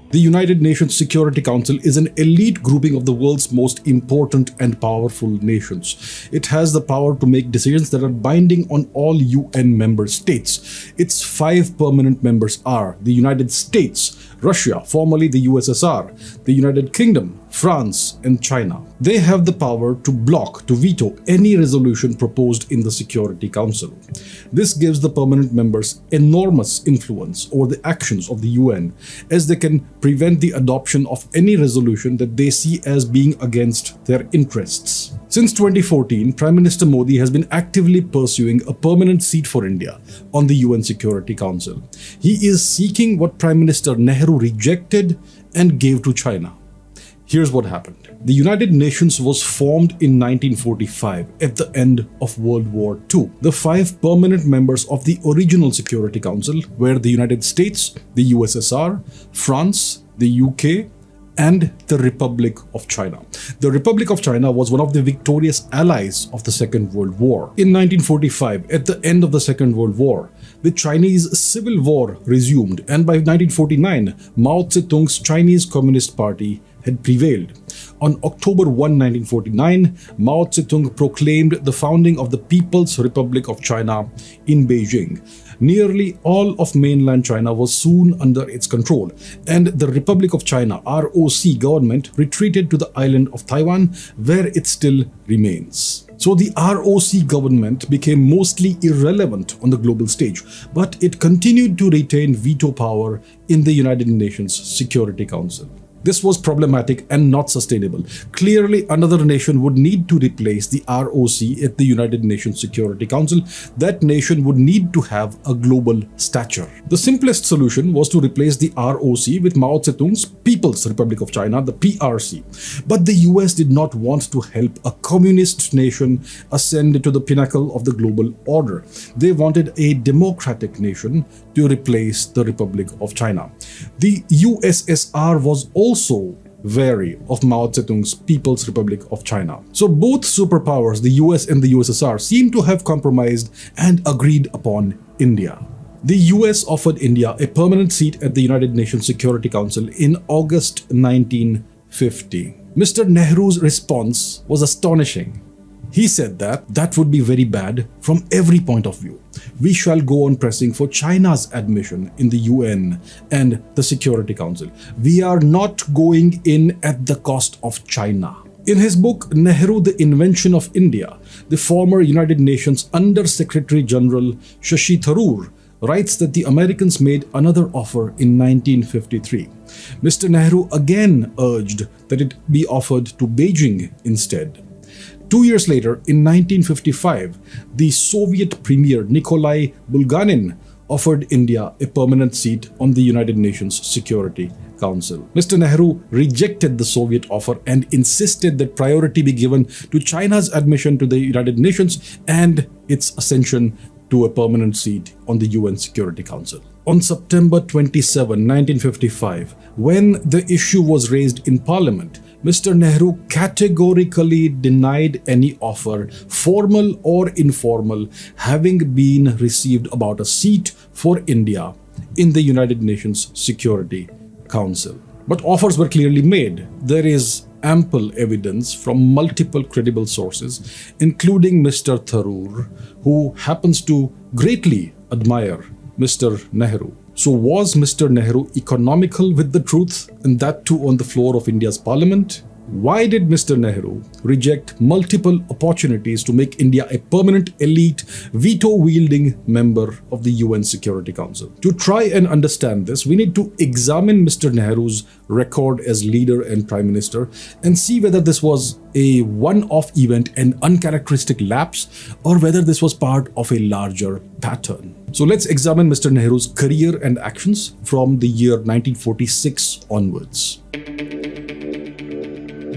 The United Nations Security Council is an elite grouping of the world's most important and powerful nations. It has the power to make decisions that are binding on all UN member states. Its 5 permanent members are the United States, Russia, formerly the USSR, the United Kingdom, France, and China. They have the power to block, to veto any resolution proposed in the Security Council. This gives the permanent members enormous influence over the actions of the UN, as they can prevent the adoption of any resolution that they see as being against their interests. Since 2014, Prime Minister Modi has been actively pursuing a permanent seat for India on the UN Security Council. He is seeking what Prime Minister Nehru rejected and gave to China. Here's what happened. The United Nations was formed in 1945 at the end of World War II. The 5 permanent members of the original Security Council were the United States, the USSR, France, the UK, and the Republic of China. The Republic of China was one of the victorious allies of the Second World War. In 1945, at the end of the Second World War, the Chinese Civil War resumed, and by 1949, Mao Zedong's Chinese Communist Party had prevailed. On October 1, 1949, Mao Zedong proclaimed the founding of the People's Republic of China in Beijing. Nearly all of mainland China was soon under its control, and the Republic of China (ROC) government retreated to the island of Taiwan, where it still remains. So the ROC government became mostly irrelevant on the global stage, but it continued to retain veto power in the United Nations Security Council. This was problematic and not sustainable. Clearly, another nation would need to replace the ROC at the United Nations Security Council. That nation would need to have a global stature. The simplest solution was to replace the ROC with Mao Zedong's People's Republic of China, the PRC. But the US did not want to help a communist nation ascend to the pinnacle of the global order. They wanted a democratic nation to replace the Republic of China. The USSR was also wary of Mao Zedong's People's Republic of China. So both superpowers, the US and the USSR, seem to have compromised and agreed upon India. The US offered India a permanent seat at the United Nations Security Council in August 1950. Mr. Nehru's response was astonishing. He said that would be very bad from every point of view. We shall go on pressing for China's admission in the UN and the Security Council. We are not going in at the cost of China. In his book, Nehru, the Invention of India, the former United Nations Under-Secretary General Shashi Tharoor writes that the Americans made another offer in 1953. Mr. Nehru again urged that it be offered to Beijing instead. 2 years later, in 1955, the Soviet Premier Nikolai Bulganin offered India a permanent seat on the United Nations Security Council. Mr. Nehru rejected the Soviet offer and insisted that priority be given to China's admission to the United Nations and its ascension to a permanent seat on the UN Security Council. On September 27, 1955, when the issue was raised in Parliament, Mr. Nehru categorically denied any offer, formal or informal, having been received about a seat for India in the United Nations Security Council. But offers were clearly made. There is ample evidence from multiple credible sources, including Mr. Tharoor, who happens to greatly admire Mr. Nehru. So was Mr. Nehru economical with the truth, and that too on the floor of India's parliament? Why did Mr. Nehru reject multiple opportunities to make India a permanent elite veto-wielding member of the UN Security Council? To try and understand this, we need to examine Mr. Nehru's record as leader and prime minister and see whether this was a one-off event and uncharacteristic lapse, or whether this was part of a larger pattern. So let's examine Mr. Nehru's career and actions from the year 1946 onwards.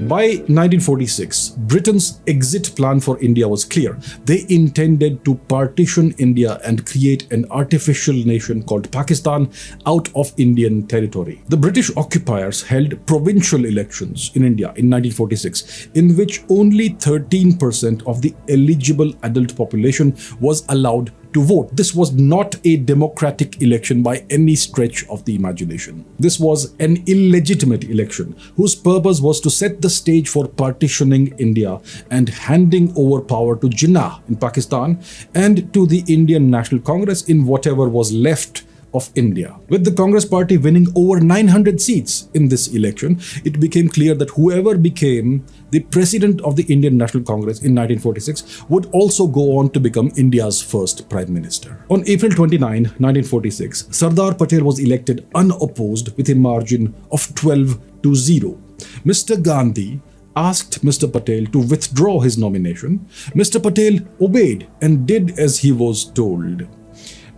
By 1946, Britain's exit plan for India was clear. They intended to partition India and create an artificial nation called Pakistan out of Indian territory. The British occupiers held provincial elections in India in 1946, in which only 13% of the eligible adult population was allowed to vote. This was not a democratic election by any stretch of the imagination. This was an illegitimate election whose purpose was to set the stage for partitioning India and handing over power to Jinnah in Pakistan and to the Indian National Congress in whatever was left of India. With the Congress party winning over 900 seats in this election, it became clear that whoever became the president of the Indian National Congress in 1946 would also go on to become India's first prime minister. On April 29, 1946, Sardar Patel was elected unopposed with a margin of 12-0. Mr. Gandhi asked Mr. Patel to withdraw his nomination. Mr. Patel obeyed and did as he was told.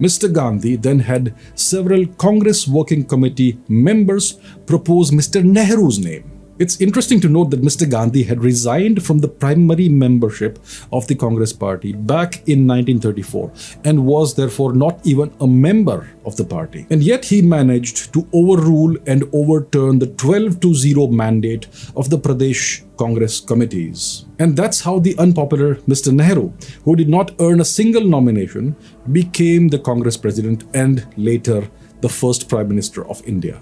Mr. Gandhi then had several Congress Working Committee members propose Mr. Nehru's name. It's interesting to note that Mr. Gandhi had resigned from the primary membership of the Congress Party back in 1934 and was therefore not even a member of the party. And yet he managed to overrule and overturn the 12-0 mandate of the Pradesh Congress committees. And that's how the unpopular Mr. Nehru, who did not earn a single nomination, became the Congress president and later the first Prime Minister of India.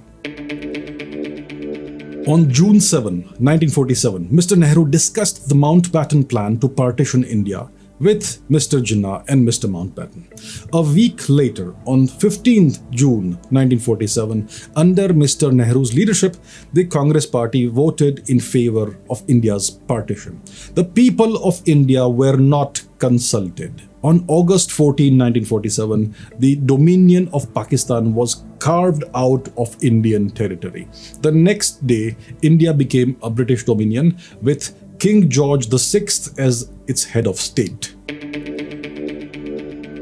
On June 7, 1947, Mr. Nehru discussed the Mountbatten Plan to partition India with Mr. Jinnah and Mr. Mountbatten. A week later, on 15th June 1947, under Mr. Nehru's leadership, the Congress Party voted in favor of India's partition. The people of India were not consulted. On August 14, 1947, the Dominion of Pakistan was carved out of Indian territory. The next day, India became a British Dominion with King George VI as its head of state.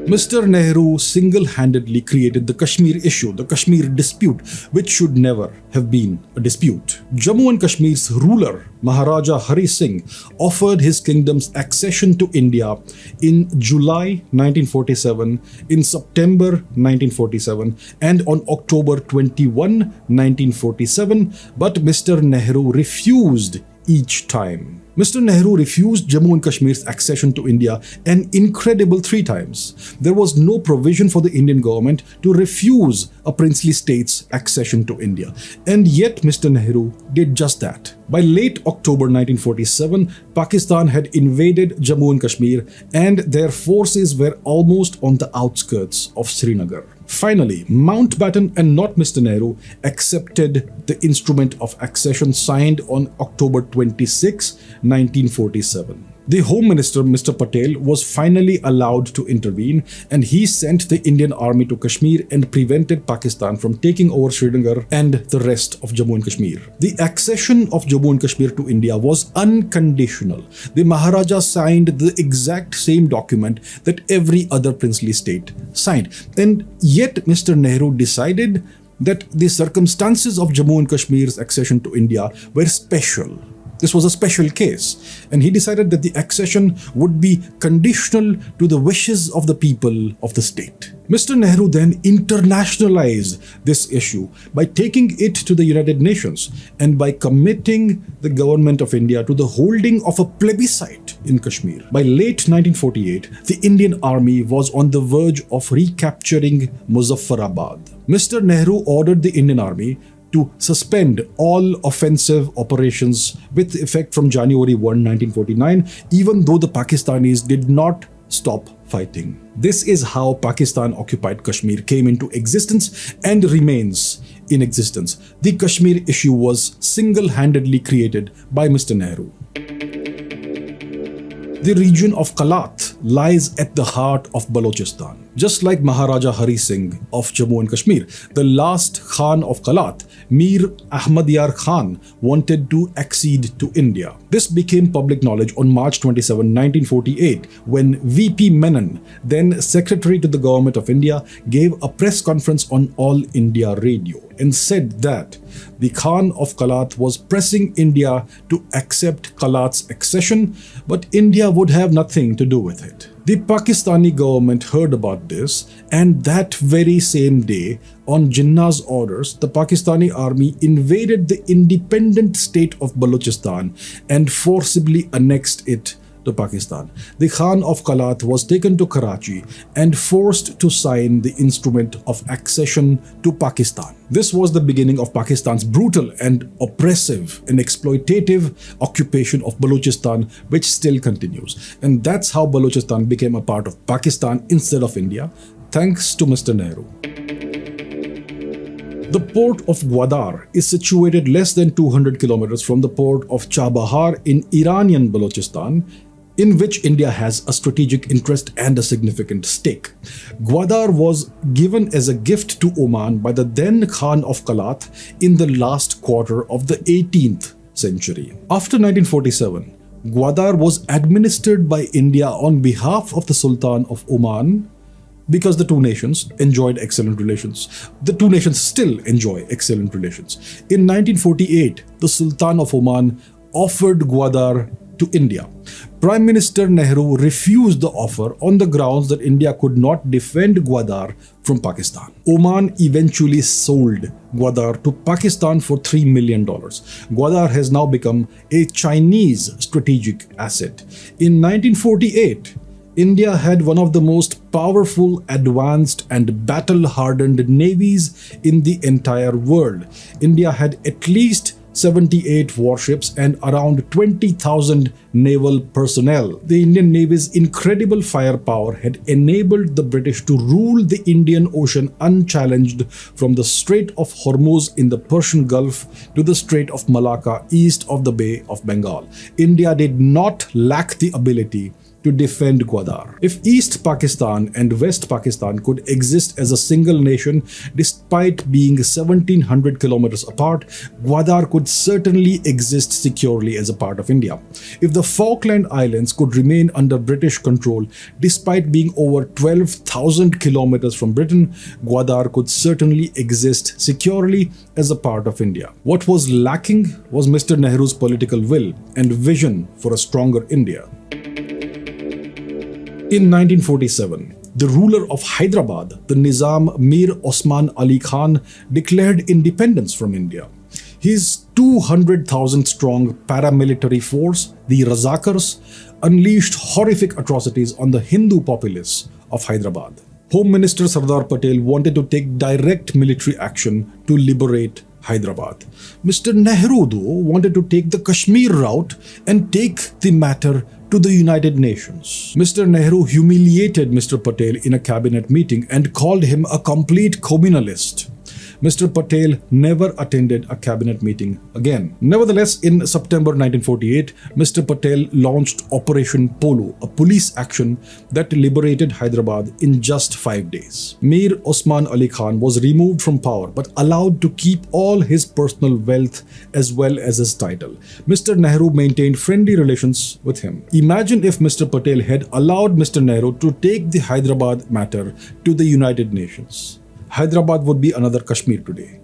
Mr. Nehru single-handedly created the Kashmir issue, the Kashmir dispute, which should never have been a dispute. Jammu and Kashmir's ruler, Maharaja Hari Singh, offered his kingdom's accession to India in July 1947, in September 1947, and on October 21, 1947, but Mr. Nehru refused each time. Mr. Nehru refused Jammu and Kashmir's accession to India an incredible 3 times. There was no provision for the Indian government to refuse a princely state's accession to India. And yet Mr. Nehru did just that. By late October 1947, Pakistan had invaded Jammu and Kashmir and their forces were almost on the outskirts of Srinagar. Finally, Mountbatten and not Mr. Nehru accepted the instrument of accession signed on October 26, 1947. The Home Minister, Mr. Patel, was finally allowed to intervene and he sent the Indian army to Kashmir and prevented Pakistan from taking over Srinagar and the rest of Jammu and Kashmir. The accession of Jammu and Kashmir to India was unconditional. The Maharaja signed the exact same document that every other princely state signed. And yet Mr. Nehru decided that the circumstances of Jammu and Kashmir's accession to India were special. This was a special case, and he decided that the accession would be conditional to the wishes of the people of the state. Mr. Nehru then internationalized this issue by taking it to the United Nations and by committing the government of India to the holding of a plebiscite in Kashmir. By late 1948, the Indian army was on the verge of recapturing Muzaffarabad. Mr. Nehru ordered the Indian army to suspend all offensive operations with effect from January 1, 1949, even though the Pakistanis did not stop fighting. This is how Pakistan occupied Kashmir came into existence and remains in existence. The Kashmir issue was single-handedly created by Mr. Nehru. The region of Kalat lies at the heart of Balochistan. Just like Maharaja Hari Singh of Jammu and Kashmir, the last Khan of Kalat, Mir Ahmadiyar Khan, wanted to accede to India. This became public knowledge on March 27, 1948, when VP Menon, then Secretary to the Government of India, gave a press conference on All India Radio and said that the Khan of Kalat was pressing India to accept Kalat's accession, but India would have nothing to do with it. The Pakistani government heard about this, and that very same day, on Jinnah's orders, the Pakistani army invaded the independent state of Balochistan and forcibly annexed it to Pakistan. The Khan of Kalat was taken to Karachi and forced to sign the instrument of accession to Pakistan. This was the beginning of Pakistan's brutal and oppressive and exploitative occupation of Balochistan, which still continues. And that's how Balochistan became a part of Pakistan instead of India, thanks to Mr. Nehru. The port of Gwadar is situated less than 200 kilometers from the port of Chabahar in Iranian Balochistan, in which India has a strategic interest and a significant stake. Gwadar was given as a gift to Oman by the then Khan of Kalat in the last quarter of the 18th century. After 1947, Gwadar was administered by India on behalf of the Sultan of Oman, because the two nations enjoyed excellent relations. The two nations still enjoy excellent relations. In 1948, the Sultan of Oman offered Gwadar to India. Prime Minister Nehru refused the offer on the grounds that India could not defend Gwadar from Pakistan. Oman eventually sold Gwadar to Pakistan for $3 million. Gwadar has now become a Chinese strategic asset. In 1948, India had one of the most powerful, advanced and battle-hardened navies in the entire world. India had at least 78 warships and around 20,000 naval personnel. The Indian Navy's incredible firepower had enabled the British to rule the Indian Ocean unchallenged from the Strait of Hormuz in the Persian Gulf to the Strait of Malacca east of the Bay of Bengal. India did not lack the ability to defend Gwadar. If East Pakistan and West Pakistan could exist as a single nation despite being 1700 kilometers apart, Gwadar could certainly exist securely as a part of India. If the Falkland Islands could remain under British control despite being over 12,000 kilometers from Britain, Gwadar could certainly exist securely as a part of India. What was lacking was Mr. Nehru's political will and vision for a stronger India. In 1947, the ruler of Hyderabad, the Nizam Mir Osman Ali Khan, declared independence from India. His 200,000 strong paramilitary force, the Razakars, unleashed horrific atrocities on the Hindu populace of Hyderabad. Home Minister Sardar Patel wanted to take direct military action to liberate Hyderabad. Mr. Nehru, though, wanted to take the Kashmir route and take the matter to the United Nations. Mr. Nehru humiliated Mr. Patel in a cabinet meeting and called him a complete communalist. Mr. Patel never attended a cabinet meeting again. Nevertheless, in September 1948, Mr. Patel launched Operation Polo, a police action that liberated Hyderabad in just 5 days. Mir Osman Ali Khan was removed from power but allowed to keep all his personal wealth as well as his title. Mr. Nehru maintained friendly relations with him. Imagine if Mr. Patel had allowed Mr. Nehru to take the Hyderabad matter to the United Nations. Hyderabad would be another Kashmir today.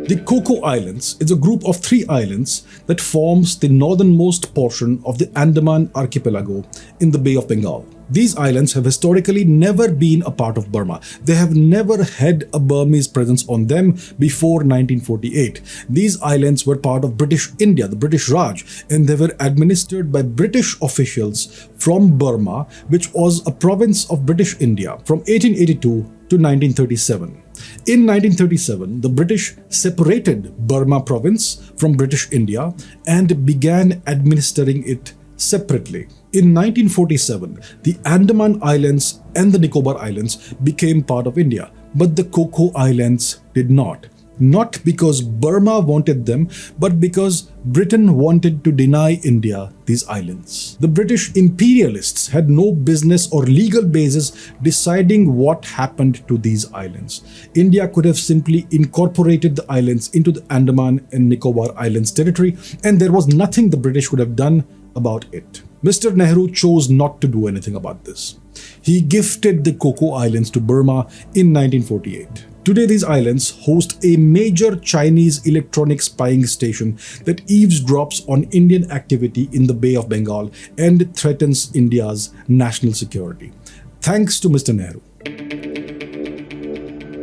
The Coco Islands is a group of 3 islands that forms the northernmost portion of the Andaman archipelago in the Bay of Bengal. These islands have historically never been a part of Burma. They have never had a Burmese presence on them before 1948. These islands were part of British India, the British Raj, and they were administered by British officials from Burma, which was a province of British India from 1882 to 1937. In 1937, the British separated Burma province from British India and began administering it separately. In 1947, the Andaman Islands and the Nicobar Islands became part of India, but the Coco Islands did not. Not because Burma wanted them, but because Britain wanted to deny India these islands. The British imperialists had no business or legal basis deciding what happened to these islands. India could have simply incorporated the islands into the Andaman and Nicobar Islands territory, and there was nothing the British could have done about it. Mr. Nehru chose not to do anything about this. He gifted the Coco Islands to Burma in 1948. Today, these islands host a major Chinese electronic spying station that eavesdrops on Indian activity in the Bay of Bengal and threatens India's national security. Thanks to Mr. Nehru.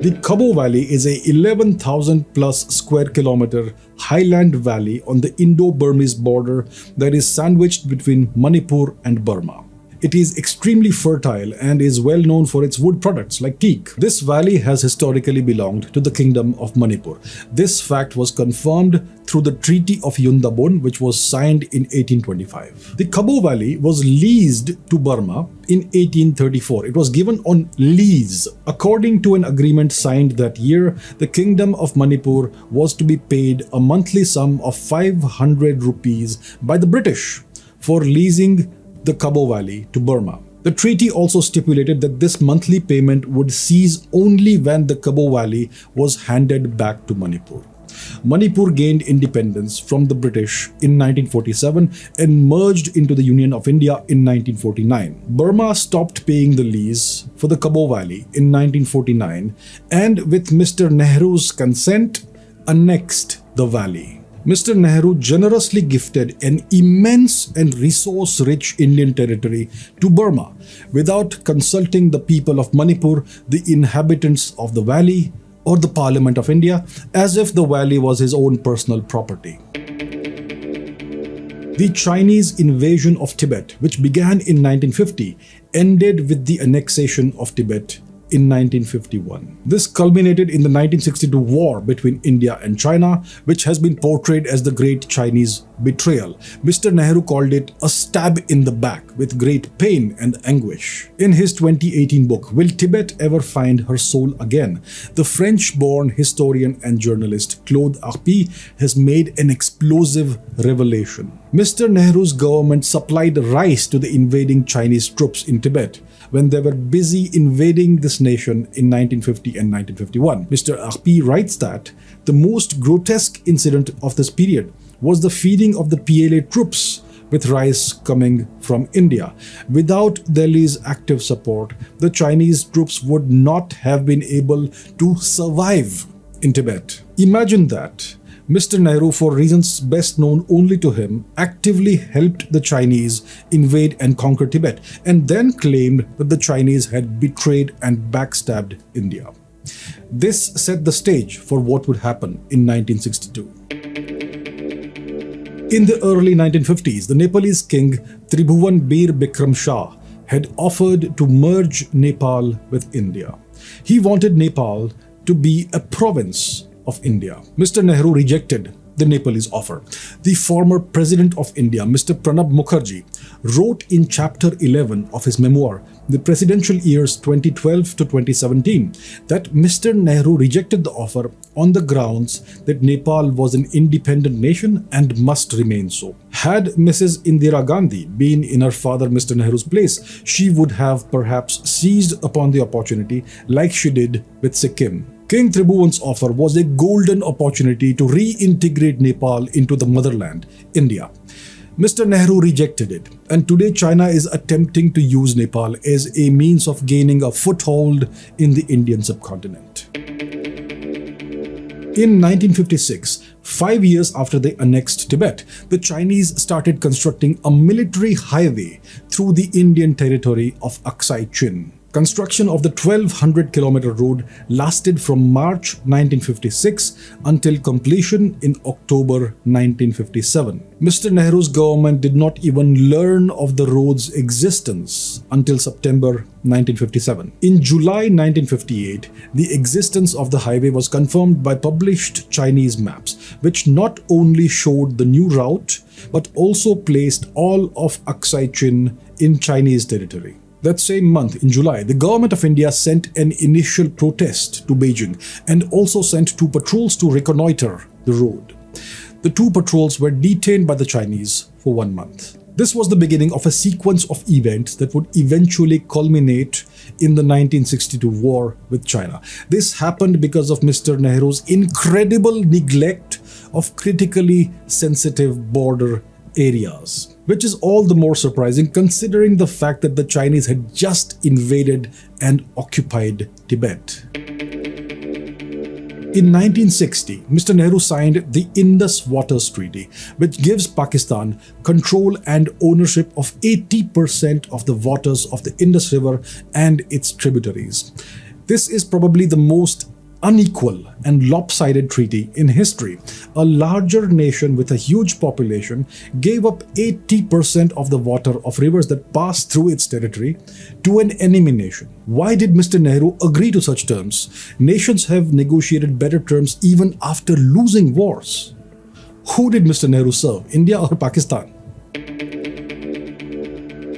The Kabo Valley is a 11,000 plus square kilometer highland valley on the Indo-Burmese border that is sandwiched between Manipur and Burma. It is extremely fertile and is well known for its wood products like teak. This valley has historically belonged to the Kingdom of Manipur. This fact was confirmed through the Treaty of Yundabun, which was signed in 1825. The Kabo Valley was leased to Burma in 1834. It was given on lease. According to an agreement signed that year, the Kingdom of Manipur was to be paid a monthly sum of 500 rupees by the British for leasing the Kabo Valley to Burma. The treaty also stipulated that this monthly payment would cease only when the Kabo Valley was handed back to Manipur. Manipur gained independence from the British in 1947 and merged into the Union of India in 1949. Burma stopped paying the lease for the Kabo Valley in 1949 and, with Mr. Nehru's consent, annexed the valley. Mr. Nehru generously gifted an immense and resource-rich Indian territory to Burma without consulting the people of Manipur, the inhabitants of the valley, or the Parliament of India, as if the valley was his own personal property. The Chinese invasion of Tibet, which began in 1950, ended with the annexation of Tibet in 1951. This culminated in the 1962 war between India and China, which has been portrayed as the Great Chinese Betrayal. Mr. Nehru called it a stab in the back with great pain and anguish. In his 2018 book, Will Tibet Ever Find Her Soul Again?, the French-born historian and journalist Claude Arpi has made an explosive revelation. Mr. Nehru's government supplied rice to the invading Chinese troops in Tibet when they were busy invading this nation in 1950 and 1951. Mr. Arpi writes that the most grotesque incident of this period was the feeding of the PLA troops with rice coming from India. Without Delhi's active support, the Chinese troops would not have been able to survive in Tibet. Imagine that. Mr. Nehru, for reasons best known only to him, actively helped the Chinese invade and conquer Tibet, and then claimed that the Chinese had betrayed and backstabbed India. This set the stage for what would happen in 1962. In the early 1950s, the Nepalese king Tribhuvan Bir Bikram Shah had offered to merge Nepal with India. He wanted Nepal to be a province of India. Mr. Nehru rejected the Nepalese offer. The former President of India, Mr. Pranab Mukherjee, wrote in Chapter 11 of his memoir, The Presidential Years 2012 to 2017, that Mr. Nehru rejected the offer on the grounds that Nepal was an independent nation and must remain so. Had Mrs. Indira Gandhi been in her father Mr. Nehru's place, she would have perhaps seized upon the opportunity like she did with Sikkim. King Tribhuvan's offer was a golden opportunity to reintegrate Nepal into the motherland, India. Mr. Nehru rejected it, and today China is attempting to use Nepal as a means of gaining a foothold in the Indian subcontinent. In 1956, 5 years after they annexed Tibet, the Chinese started constructing a military highway through the Indian territory of Aksai Chin. Construction of the 1,200-kilometer road lasted from March 1956 until completion in October 1957. Mr. Nehru's government did not even learn of the road's existence until September 1957. In July 1958, the existence of the highway was confirmed by published Chinese maps, which not only showed the new route, but also placed all of Aksai Chin in Chinese territory. That same month, in July, the government of India sent an initial protest to Beijing and also sent 2 patrols to reconnoiter the road. The 2 patrols were detained by the Chinese for 1 month. This was the beginning of a sequence of events that would eventually culminate in the 1962 war with China. This happened because of Mr. Nehru's incredible neglect of critically sensitive border areas, which is all the more surprising considering the fact that the Chinese had just invaded and occupied Tibet. In 1960, Mr. Nehru signed the Indus Waters Treaty, which gives Pakistan control and ownership of 80% of the waters of the Indus River and its tributaries. This is probably the most unequal and lopsided treaty in history. A larger nation with a huge population gave up 80% of the water of rivers that passed through its territory to an enemy nation. Why did Mr. Nehru agree to such terms? Nations have negotiated better terms even after losing wars. Who did Mr. Nehru serve, India or Pakistan?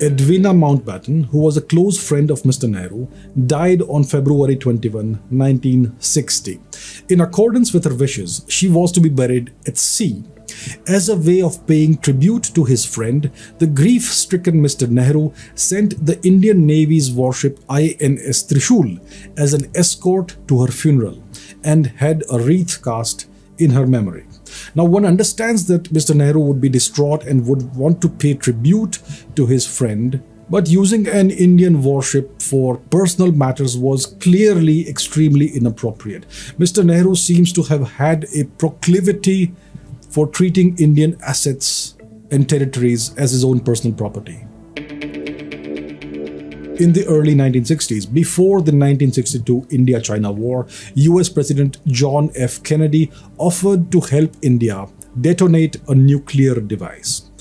Edwina Mountbatten, who was a close friend of Mr. Nehru, died on February 21, 1960. In accordance with her wishes, she was to be buried at sea. As a way of paying tribute to his friend, the grief-stricken Mr. Nehru sent the Indian Navy's warship INS Trishul as an escort to her funeral and had a wreath cast in her memory. Now, one understands that Mr. Nehru would be distraught and would want to pay tribute to his friend, but using an Indian warship for personal matters was clearly extremely inappropriate. Mr. Nehru seems to have had a proclivity for treating Indian assets and territories as his own personal property. In the early 1960s, before the 1962 India-China War, US President John F. Kennedy offered to help India detonate a nuclear device.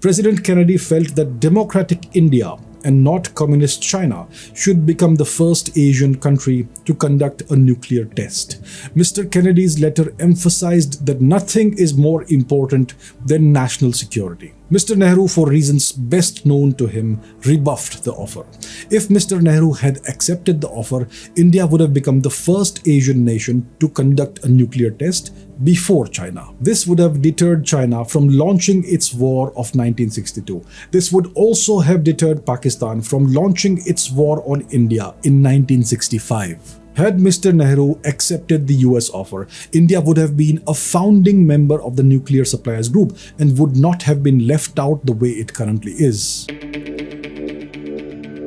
President Kennedy felt that democratic India and not communist China should become the first Asian country to conduct a nuclear test. Mr. Kennedy's letter emphasized that nothing is more important than national security. Mr. Nehru, for reasons best known to him, rebuffed the offer. If Mr. Nehru had accepted the offer, India would have become the first Asian nation to conduct a nuclear test before China. This would have deterred China from launching its war of 1962. This would also have deterred Pakistan from launching its war on India in 1965. Had Mr. Nehru accepted the US offer, India would have been a founding member of the Nuclear Suppliers Group and would not have been left out the way it currently is.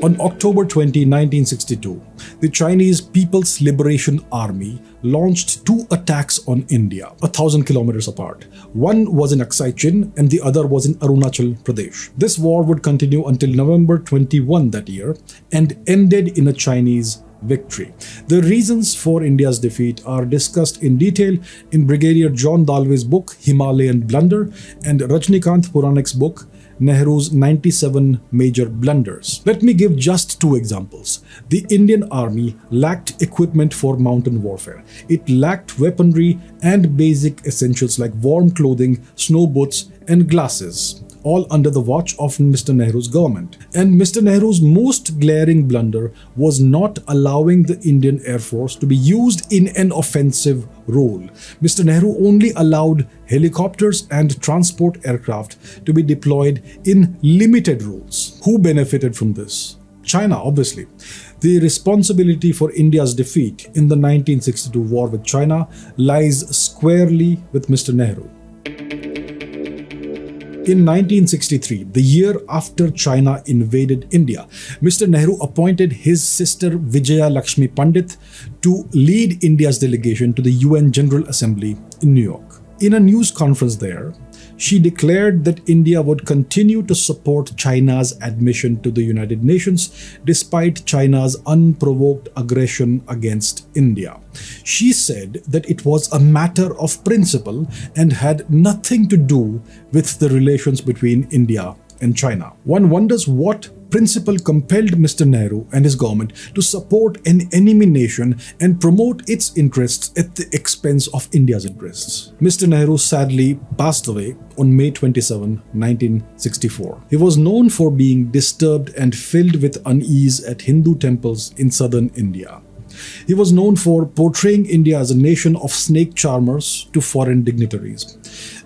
On October 20, 1962, the Chinese People's Liberation Army launched two attacks on India, 1,000 kilometers apart. One was in Aksai Chin and the other was in Arunachal Pradesh. This war would continue until November 21 that year and ended in a Chinese victory. The reasons for India's defeat are discussed in detail in Brigadier John Dalway's book Himalayan Blunder and Rajnikant Puranik's book Nehru's 97 Major Blunders. Let me give just two examples. The Indian Army lacked equipment for mountain warfare. It lacked weaponry and basic essentials like warm clothing, snow boots, and glasses, all under the watch of Mr. Nehru's government. And Mr. Nehru's most glaring blunder was not allowing the Indian Air Force to be used in an offensive role. Mr. Nehru only allowed helicopters and transport aircraft to be deployed in limited roles. Who benefited from this? China, obviously. The responsibility for India's defeat in the 1962 war with China lies squarely with Mr. Nehru. In 1963, the year after China invaded India, Mr. Nehru appointed his sister Vijaya Lakshmi Pandit to lead India's delegation to the UN General Assembly in New York. In a news conference there, she declared that India would continue to support China's admission to the United Nations despite China's unprovoked aggression against India. She said that it was a matter of principle and had nothing to do with the relations between India and China. One wonders what principle compelled Mr. Nehru and his government to support an enemy nation and promote its interests at the expense of India's interests. Mr. Nehru sadly passed away on May 27, 1964. He was known for being disturbed and filled with unease at Hindu temples in southern India. He was known for portraying India as a nation of snake charmers to foreign dignitaries.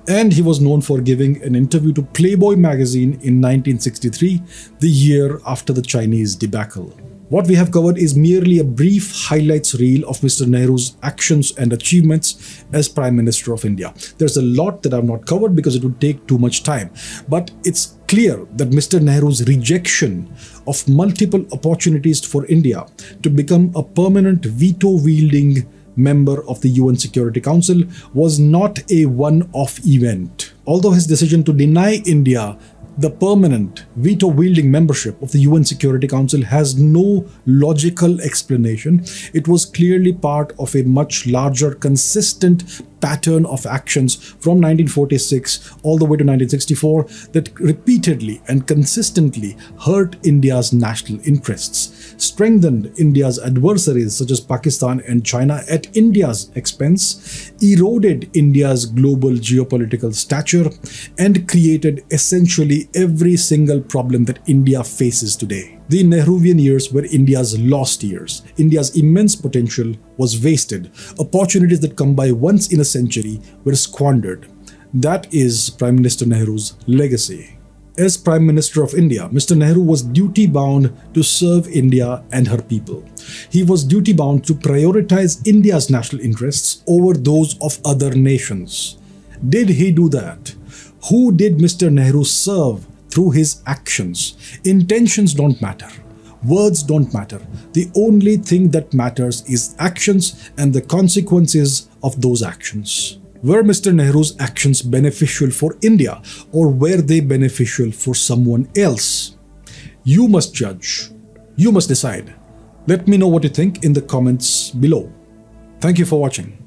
And he was known for giving an interview to Playboy magazine in 1963, the year after the Chinese debacle. What we have covered is merely a brief highlights reel of Mr. Nehru's actions and achievements as Prime Minister of India. There's a lot that I've not covered because it would take too much time. But it's clear that Mr. Nehru's rejection of multiple opportunities for India to become a permanent veto-wielding member of the UN Security Council was not a one-off event. Although his decision to deny India The permanent, veto-wielding membership of the UN Security Council has no logical explanation. It was clearly part of a much larger, consistent pattern of actions from 1946 all the way to 1964 that repeatedly and consistently hurt India's national interests, strengthened India's adversaries such as Pakistan and China at India's expense, eroded India's global geopolitical stature, and created essentially every single problem that India faces today. The Nehruvian years were India's lost years. India's immense potential was wasted. Opportunities that come by once in a century were squandered. That is Prime Minister Nehru's legacy. As Prime Minister of India, Mr. Nehru was duty-bound to serve India and her people. He was duty-bound to prioritize India's national interests over those of other nations. Did he do that? Who did Mr. Nehru serve through his actions? Intentions don't matter. Words don't matter. The only thing that matters is actions and the consequences of those actions. Were Mr. Nehru's actions beneficial for India, or were they beneficial for someone else? You must judge. You must decide. Let me know what you think in the comments below. Thank you for watching.